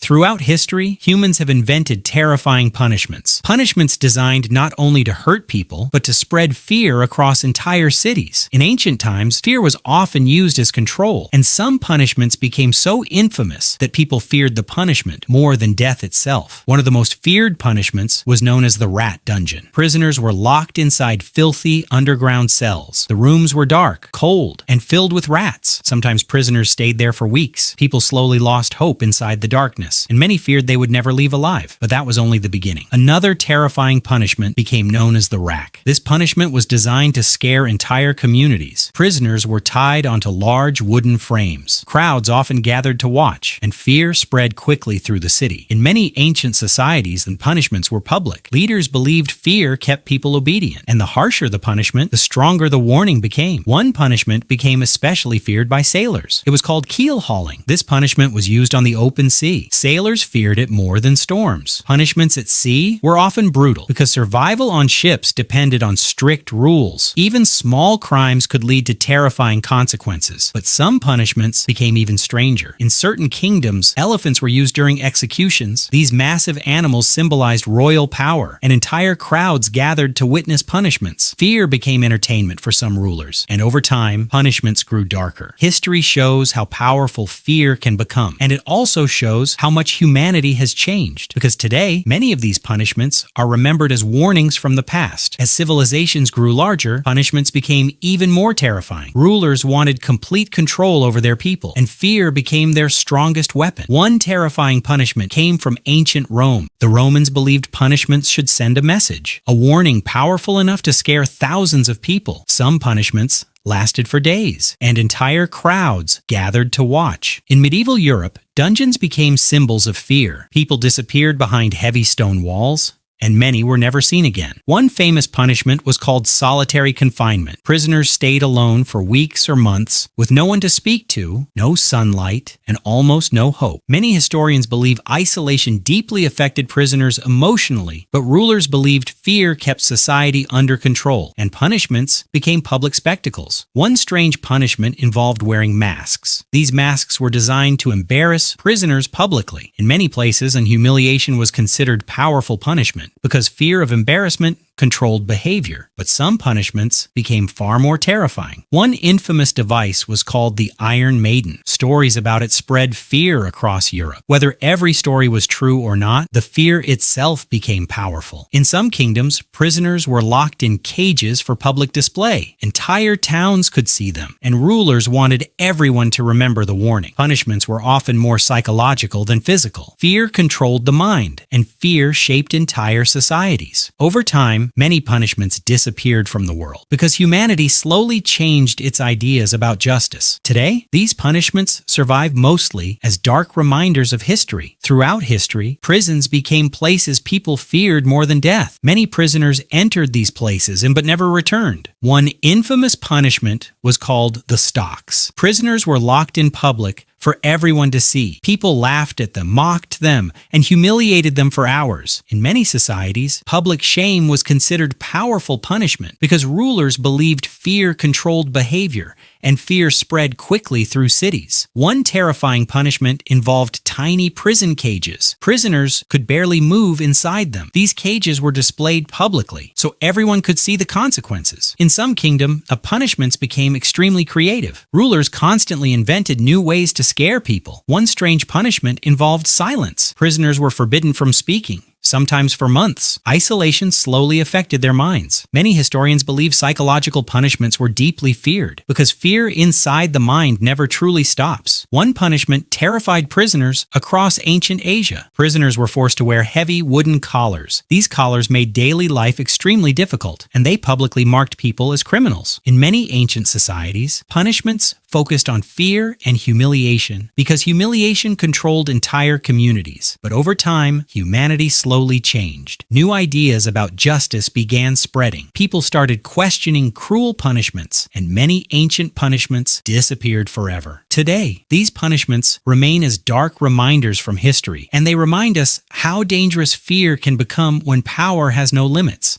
Throughout history, humans have invented terrifying punishments. Punishments designed not only to hurt people, but to spread fear across entire cities. In ancient times, fear was often used as control, and some punishments became so infamous that people feared the punishment more than death itself. One of the most feared punishments was known as the rat dungeon. Prisoners were locked inside filthy underground cells. The rooms were dark, cold, and filled with rats. Sometimes prisoners stayed there for weeks. People slowly lost hope inside the darkness, and many feared they would never leave alive. But that was only the beginning. Another terrifying punishment became known as the rack. This punishment was designed to scare entire communities. Prisoners were tied onto large wooden frames. Crowds often gathered to watch, and fear spread quickly through the city. In many ancient societies, the punishments were public. Leaders believed fear kept people obedient, and the harsher the punishment, the stronger the warning became. One punishment became especially feared by sailors. It was called keel hauling. This punishment was used on the open sea. Sailors feared it more than storms. Punishments at sea were often brutal because survival on ships depended on strict rules. Even small crimes could lead to terrifying consequences. But some punishments became even stranger. In certain kingdoms, elephants were used during executions. These massive animals symbolized royal power, and entire crowds gathered to witness punishments. Fear became entertainment for some rulers, and over time, punishments grew darker. History shows how powerful fear can become, and it also shows how much humanity has changed, because today, many of these punishments are remembered as warnings from the past. As civilizations grew larger, punishments became even more terrifying. Rulers wanted complete control over their people, and fear became their strongest weapon. One terrifying punishment came from ancient Rome. The Romans believed punishments should send a message, a warning powerful enough to scare thousands of people. Some punishments lasted for days, and entire crowds gathered to watch. In medieval Europe, dungeons became symbols of fear. People disappeared behind heavy stone walls, and many were never seen again. One famous punishment was called solitary confinement. Prisoners stayed alone for weeks or months, with no one to speak to, no sunlight, and almost no hope. Many historians believe isolation deeply affected prisoners emotionally, but rulers believed fear kept society under control, and punishments became public spectacles. One strange punishment involved wearing masks. These masks were designed to embarrass prisoners publicly. In many places, humiliation was considered powerful punishment, because fear of embarrassment controlled behavior. But some punishments became far more terrifying. One infamous device was called the Iron Maiden. Stories about it spread fear across Europe. Whether every story was true or not, the fear itself became powerful. In some kingdoms, prisoners were locked in cages for public display. Entire towns could see them, and rulers wanted everyone to remember the warning. Punishments were often more psychological than physical. Fear controlled the mind, and fear shaped entire societies. Over time, many punishments disappeared from the world because humanity slowly changed its ideas about justice. Today, these punishments survive mostly as dark reminders of history. Throughout history, prisons became places people feared more than death. Many prisoners entered these places but never returned. One infamous punishment was called the stocks. Prisoners were locked in public for everyone to see. People laughed at them, mocked them, and humiliated them for hours. In many societies, public shame was considered powerful punishment because rulers believed fear controlled behavior, and fear spread quickly through cities. One terrifying punishment involved tiny prison cages. Prisoners could barely move inside them. These cages were displayed publicly, so everyone could see the consequences. In some kingdoms, punishments became extremely creative. Rulers constantly invented new ways to scare people. One strange punishment involved silence. Prisoners were forbidden from speaking, sometimes for months. Isolation slowly affected their minds. Many historians believe psychological punishments were deeply feared because fear inside the mind never truly stops. One punishment terrified prisoners across ancient Asia. Prisoners were forced to wear heavy wooden collars. These collars made daily life extremely difficult, and they publicly marked people as criminals. In many ancient societies, punishments focused on fear and humiliation because humiliation controlled entire communities. But over time, humanity slowly changed. New ideas about justice began spreading. People started questioning cruel punishments, and many ancient punishments disappeared forever. Today, these punishments remain as dark reminders from history, and they remind us how dangerous fear can become when power has no limits.